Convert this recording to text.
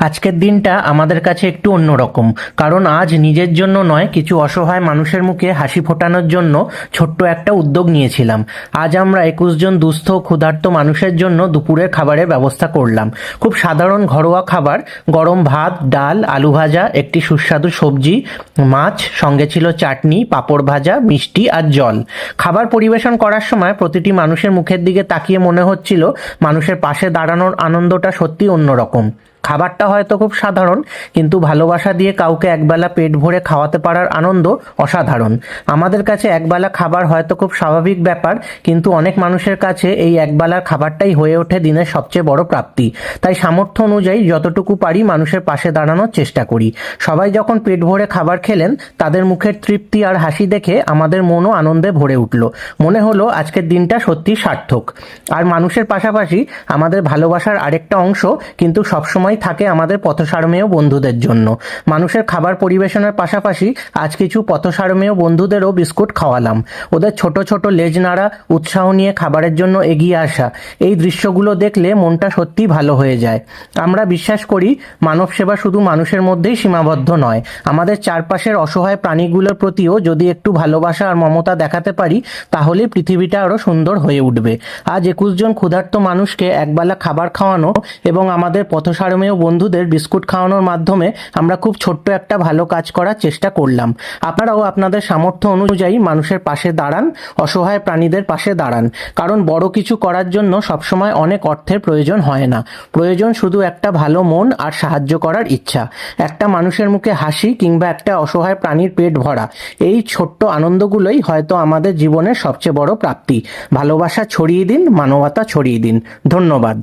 আজকের দিনটা আমাদের কাছে একটু অন্যরকম, কারণ আজ নিজের জন্য নয়, কিছু অসহায় মানুষের মুখে হাসি ফোটানোর জন্য ছোট্ট একটা উদ্যোগ নিয়েছিলাম। আজ আমরা 21 জন দুস্থ ক্ষুধার্ত মানুষের জন্য দুপুরের খাবারের ব্যবস্থা করলাম। খুব সাধারণ ঘরোয়া খাবার: গরম ভাত, ডাল, আলু ভাজা, একটি সুস্বাদু সবজি, মাছ, সঙ্গে ছিল চাটনি, পাঁপড় ভাজা, মিষ্টি আর জল। খাবার পরিবেশন করার সময় প্রতিটি মানুষের মুখের দিকে তাকিয়ে মনে হচ্ছিল মানুষের পাশে দাঁড়ানোর আনন্দটা সত্যি অন্যরকম। খাবারটা হয়তো খুব সাধারণ, কিন্তু ভালোবাসা দিয়ে কাউকে একবেলা পেট ভরে খাওয়াতে পারার আনন্দ অসাধারণ। আমাদের কাছে একবেলা খাবার হয়তো খুব স্বাভাবিক ব্যাপার, কিন্তু অনেক মানুষের কাছে এই একবেলার খাবারটাই হয়ে ওঠে দিনের সবচেয়ে বড় প্রাপ্তি। তাই সামর্থ্য অনুযায়ী যতটুকু পারি মানুষের পাশে দাঁড়ানোর চেষ্টা করি। সবাই যখন পেট ভরে খাবার খেলেন, তাদের মুখের তৃপ্তি আর হাসি দেখে আমাদের মনও আনন্দে ভরে উঠল। মনে হলো আজকের দিনটা সত্যি সার্থক। আর মানুষের পাশাপাশি আমাদের ভালোবাসার আরেকটা অংশ কিন্তু সবসময় থাকে আমাদের পথসারমেয় বন্ধুদের জন্য। মানুষের খাবার পরিবেশনের পাশাপাশি আজ কিছু পথসারমেয় বন্ধুদেরও বিস্কুট খাওয়ালাম। ওদের ছোট ছোট লেজ নাড়া, উৎসাহ নিয়ে খাবারের জন্য এগিয়ে আসা, এই দৃশ্যগুলো দেখলে মনটা সত্যি ভালো হয়ে যায়। আমরা বিশ্বাস করি মানব সেবা শুধু মানুষের মধ্যেই সীমাবদ্ধ নয়, আমাদের চারপাশের অসহায় প্রাণীগুলোর প্রতিও যদি একটু ভালোবাসা আর মমতা দেখাতে পারি, তাহলে পৃথিবীটা আরো সুন্দর হয়ে উঠবে। আজ 21 জন ক্ষুধার্ত মানুষকে একবেলা খাবার খাওয়ানো এবং আমাদের পথসারমেয় বন্ধুদের বিস্কুট খাওয়ানোর মাধ্যমে আমরা খুব ছোট্ট একটা ভালো কাজ করার চেষ্টা করলাম। আপনারাও আপনাদের সামর্থ্য অনুযায়ী মানুষের পাশে দাঁড়ান, অসহায় প্রাণীদের পাশে দাঁড়ান। কারণ বড় কিছু করার জন্য সবসময় অনেক অর্থের প্রয়োজন হয় না, প্রয়োজন শুধু একটা ভালো মন আর সাহায্য করার ইচ্ছা। একটা মানুষের মুখে হাসি কিংবা একটা অসহায় প্রাণীর পেট ভরা, এই ছোট্ট আনন্দগুলোই হয়তো আমাদের জীবনের সবচেয়ে বড় প্রাপ্তি। ভালোবাসা ছড়িয়ে দিন, মানবতা ছড়িয়ে দিন। ধন্যবাদ।